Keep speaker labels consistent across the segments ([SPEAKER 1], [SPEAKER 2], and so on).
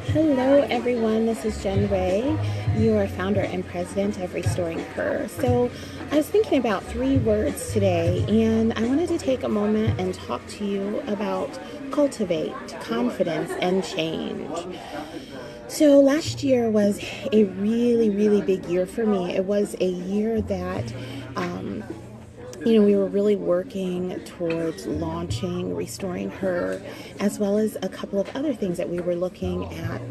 [SPEAKER 1] Hello, everyone. This is Jen Ray, your founder and president of Restoring Her. So, I was thinking about three words today, and I wanted to take a moment and talk to you about cultivate, confidence, and change. So, last year was a really, really big year for me. It was a year that we were really working towards launching, restoring her, as well as a couple of other things that we were looking at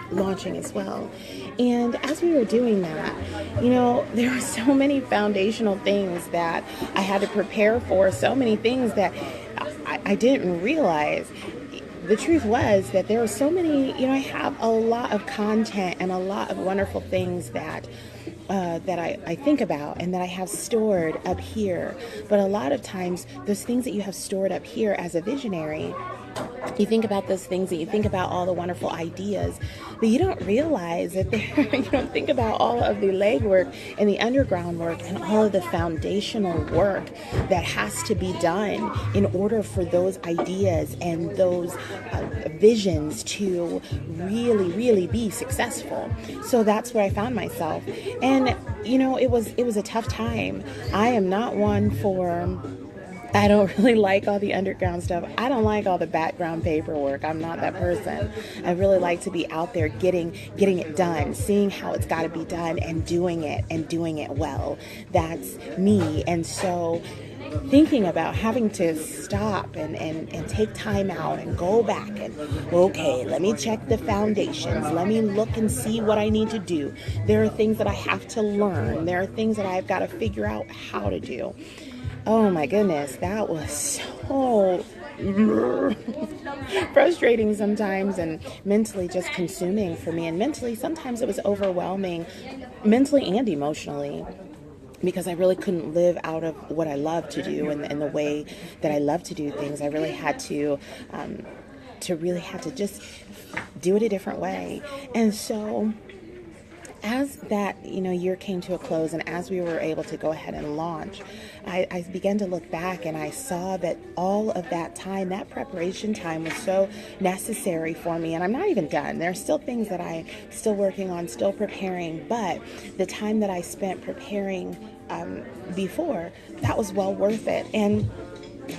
[SPEAKER 1] launching as well. And as we were doing that, there were so many foundational things that I had to prepare for, so many things that I didn't realize. The truth was that there were so many, I have a lot of content and a lot of wonderful things that I think about and that I have stored up here. But a lot of times, those things that you have stored up here as a visionary, you think about those things and you think about all the wonderful ideas, but you don't realize that you don't think about all of the legwork and the underground work and all of the foundational work that has to be done in order for those ideas and those visions to really, really be successful. So that's where I found myself. And, it was a tough time. I am not one for... I don't really like all the underground stuff. I don't like all the background paperwork. I'm not that person. I really like to be out there getting it done, seeing how it's got to be done and doing it well. That's me. And so thinking about having to stop and take time out and go back and, okay, let me check the foundations. Let me look and see what I need to do. There are things that I have to learn. There are things that I've got to figure out how to do. Oh my goodness, that was so frustrating sometimes and mentally just consuming for me. And mentally, sometimes it was overwhelming, mentally and emotionally, because I really couldn't live out of what I love to do and the way that I love to do things. I really had to just do it a different way. And so as that year came to a close and as we were able to go ahead and launch, I began to look back and I saw that all of that time, that preparation time, was so necessary for me. And I'm not even done. There are still things that I'm still working on, still preparing, but the time that I spent preparing before, that was well worth it. And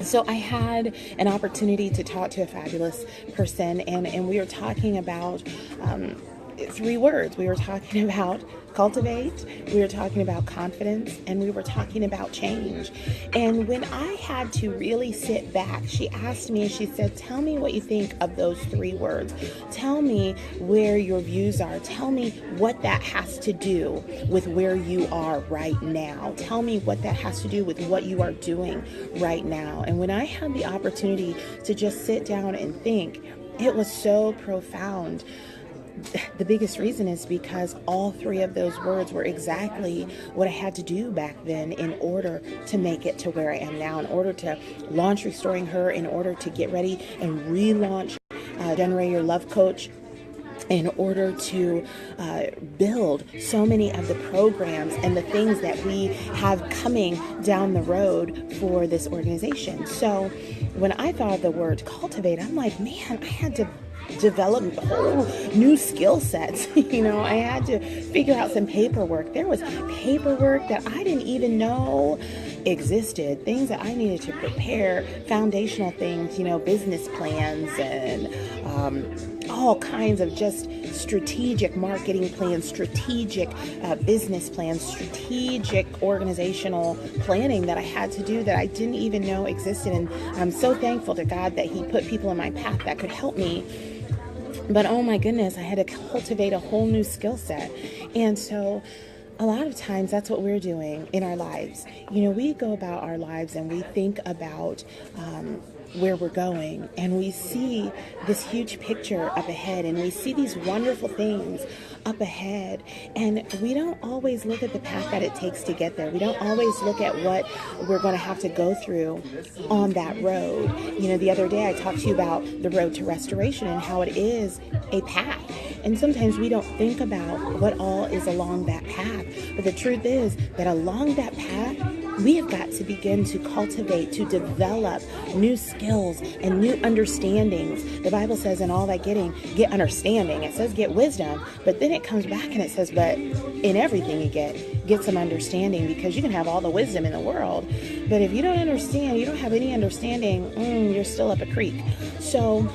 [SPEAKER 1] so I had an opportunity to talk to a fabulous person, and we were talking about three words. We were talking about cultivate, we were talking about confidence, and we were talking about change. And when I had to really sit back, she asked me, she said, tell me what you think of those three words. Tell me where your views are. Tell me what that has to do with where you are right now. Tell me what that has to do with what you are doing right now. And when I had the opportunity to just sit down and think, it was so profound. The biggest reason is because all three of those words were exactly what I had to do back then in order to make it to where I am now, in order to launch Restoring Her, in order to get ready and relaunch Generate Your Love Coach, in order to build so many of the programs and the things that we have coming down the road for this organization. So when I thought of the word cultivate, I'm like, man, I had to develop whole new skill sets. I had to figure out some paperwork. There was paperwork that I didn't even know existed, things that I needed to prepare, foundational things, business plans and all kinds of just strategic marketing plans, strategic business plans, strategic organizational planning that I had to do that I didn't even know existed. And I'm so thankful to God that He put people in my path that could help me. But oh my goodness, I had to cultivate a whole new skill set. And so a lot of times that's what we're doing in our lives. We go about our lives and we think about where we're going, and we see this huge picture up ahead, and we see these wonderful things up ahead, and we don't always look at the path that it takes to get there. We don't always look at what we're going to have to go through on that road. The other day I talked to you about the road to restoration and how it is a path, and sometimes we don't think about what all is along that path. But the truth is that along that path, We have got to begin to cultivate, to develop new skills and new understandings. The Bible says in all that getting, get understanding. It says get wisdom, but then it comes back and it says, but in everything you get some understanding, because you can have all the wisdom in the world, but if you don't understand, you don't have any understanding, you're still up a creek. So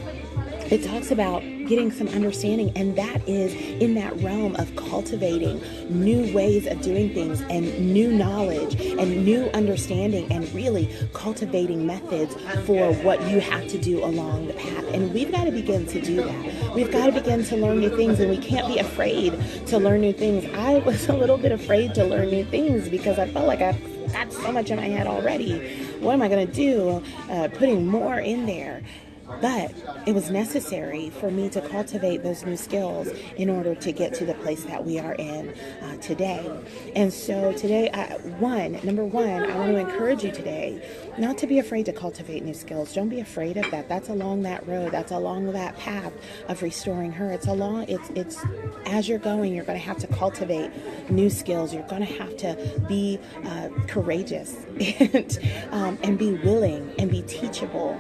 [SPEAKER 1] it talks about getting some understanding, and that is in that realm of cultivating new ways of doing things and new knowledge and new understanding, and really cultivating methods for what you have to do along the path. And we've got to begin to do that. We've got to begin to learn new things, and we can't be afraid to learn new things. I was a little bit afraid to learn new things because I felt like I've got so much in my head already. What am I going to do putting more in there? But it was necessary for me to cultivate those new skills in order to get to the place that we are in today. And so today, number one, I want to encourage you today not to be afraid to cultivate new skills. Don't be afraid of that. That's along that road. That's along that path of restoring her. It's as you're going, you're going to have to cultivate new skills. You're going to have to be courageous and be willing and be teachable.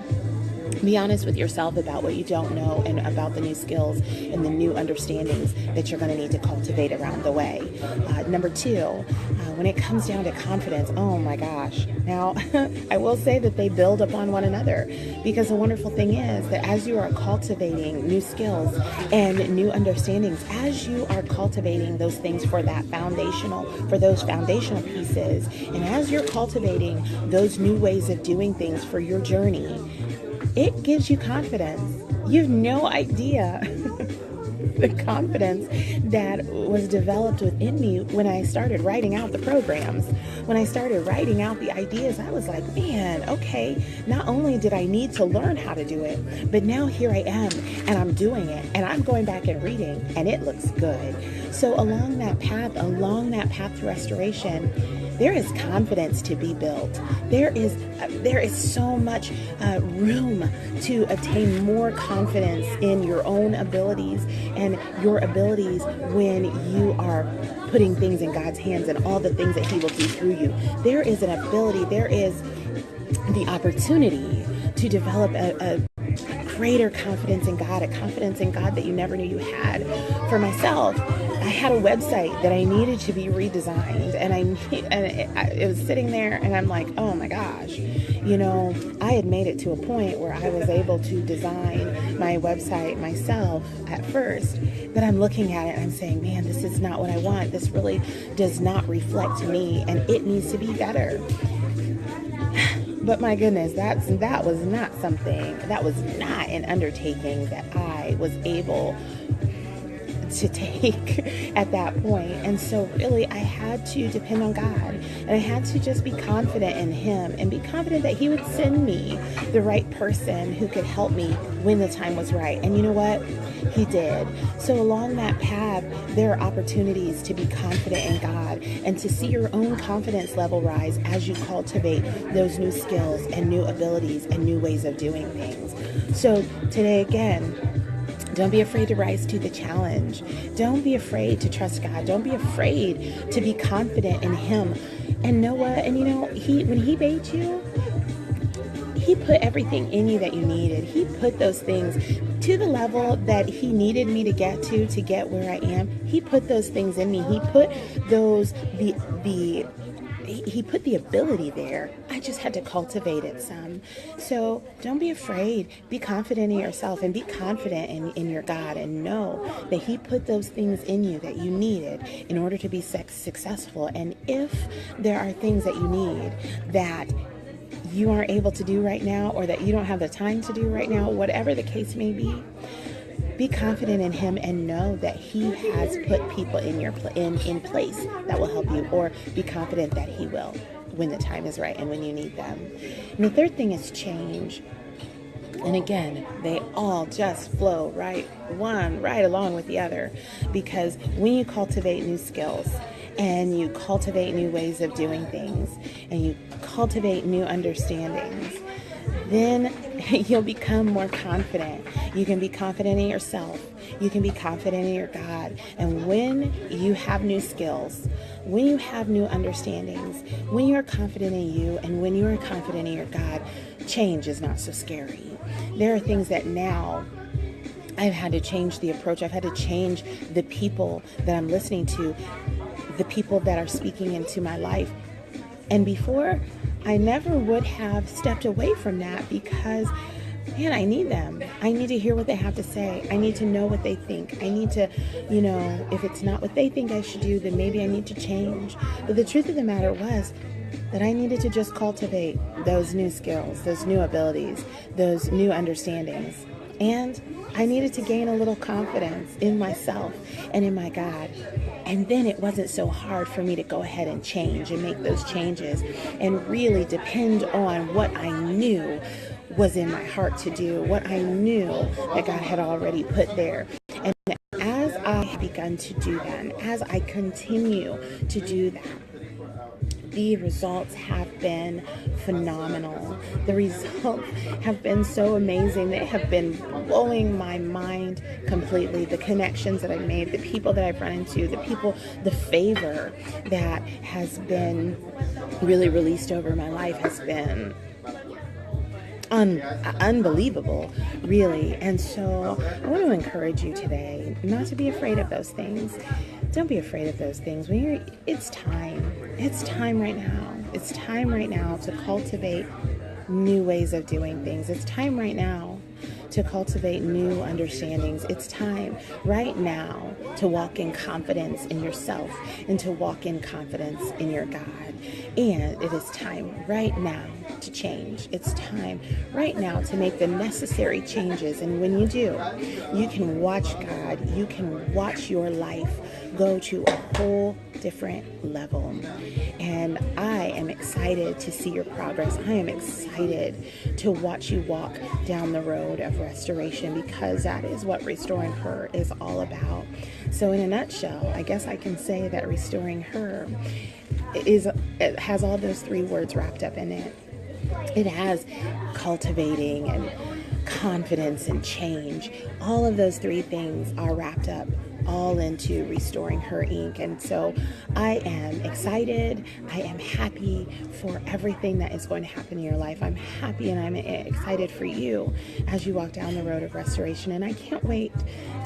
[SPEAKER 1] Be honest with yourself about what you don't know and about the new skills and the new understandings that you're going to need to cultivate around the way. Number two, when it comes down to confidence, oh my gosh. Now, I will say that they build upon one another, because the wonderful thing is that as you are cultivating new skills and new understandings, as you are cultivating those things for those foundational pieces, and as you're cultivating those new ways of doing things for your journey, it gives you confidence. You have no idea the confidence that was developed within me when I started writing out the programs. When I started writing out the ideas, I was like, man, okay, not only did I need to learn how to do it, but now here I am and I'm doing it, and I'm going back and reading, and it looks good. So along that path to restoration, there is confidence to be built. There is so much room to obtain more confidence in your own abilities and your abilities when you are putting things in God's hands and all the things that He will do through you. There is an ability, there is the opportunity to develop a greater confidence in God, a confidence in God that you never knew you had. For myself, I had a website that I needed to be redesigned, and it was sitting there, and I'm like, oh my gosh, I had made it to a point where I was able to design my website myself at first, but I'm looking at it and I'm saying, man, this is not what I want. This really does not reflect me, and it needs to be better. But my goodness, that was not an undertaking that I was able to take at that point. And so really I had to depend on God, and I had to just be confident in Him and be confident that He would send me the right person who could help me when the time was right. And you know what? He did. So along that path, there are opportunities to be confident in God and to see your own confidence level rise as you cultivate those new skills and new abilities and new ways of doing things. So today again, don't be afraid to rise to the challenge. Don't be afraid to trust God. Don't be afraid to be confident in Him. And know what? And when He made you, He put everything in you that you needed. He put those things to the level that He needed me to get where I am. He put those things in me. He put He put the ability there. I just had to cultivate it some. So don't be afraid. Be confident in yourself and be confident in your God, and know that He put those things in you that you needed in order to be successful. And if there are things that you need that you aren't able to do right now, or that you don't have the time to do right now, whatever the case may be confident in Him and know that He has put people in place that will help you, or be confident that He will when the time is right and when you need them. And the third thing is change. And again, they all just flow right along with the other, because when you cultivate new skills and you cultivate new ways of doing things and you cultivate new understandings, then You'll become more confident. You can be confident in yourself. You can be confident in your God. And when you have new skills, when you have new understandings, when you're confident in you and when you're confident in your God, change is not so scary. There are things that now I've had to change the approach. I've had to change the people that I'm listening to, the people that are speaking into my life. And before, I never would have stepped away from that because, man, I need them. I need to hear what they have to say. I need to know what they think. I need to, if it's not what they think I should do, then maybe I need to change. But the truth of the matter was that I needed to just cultivate those new skills, those new abilities, those new understandings. And I needed to gain a little confidence in myself and in my God. And then it wasn't so hard for me to go ahead and change and make those changes and really depend on what I knew was in my heart to do, what I knew that God had already put there. And as I have begun to do that, and as I continue to do that, the results have been phenomenal. The results have been so amazing. They have been blowing my mind completely. The connections that I've made, the people that I've run into, the favor that has been really released over my life has been unbelievable, really. And so I want to encourage you today not to be afraid of those things. Don't be afraid of those things. It's time. It's time right now. It's time right now to cultivate new ways of doing things. It's time right now to cultivate new understandings. It's time right now to walk in confidence in yourself and to walk in confidence in your God. And it is time right now to change. It's time right now to make the necessary changes. And when you do, you can watch God, you can watch your life go to a whole different level. And I am excited to see your progress. I am excited to watch you walk down the road of restoration, because that is what Restoring Her is all about. So in a nutshell, I guess I can say that Restoring Her it has all those three words wrapped up in it. It has cultivating and confidence and change. All of those three things are wrapped up all into Restoring Her Inc. And so I am excited. I am happy for everything that is going to happen in your life. I'm happy and I'm excited for you as you walk down the road of restoration. And I can't wait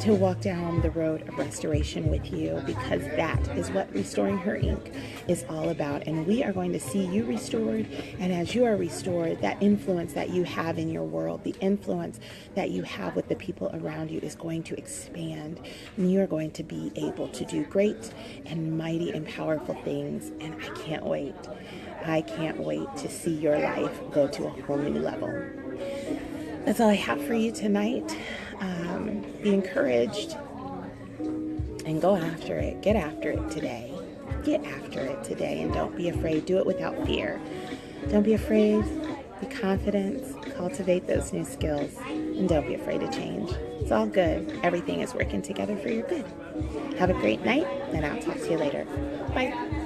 [SPEAKER 1] to walk down the road of restoration with you, because that is what Restoring Her Inc. is all about. And we are going to see you restored. And as you are restored, that influence that you have in your world, the influence that you have with the people around you is going to expand. And you are going to be able to do great and mighty and powerful things. And I can't wait. I can't wait to see your life go to a whole new level. That's all I have for you tonight. Be encouraged and go after it. Get after it today. Get after it today, and don't be afraid. Do it without fear. Don't be afraid. Be confident. Cultivate those new skills, and don't be afraid to change. It's all good. Everything is working together for your good. Have a great night, and I'll talk to you later. Bye.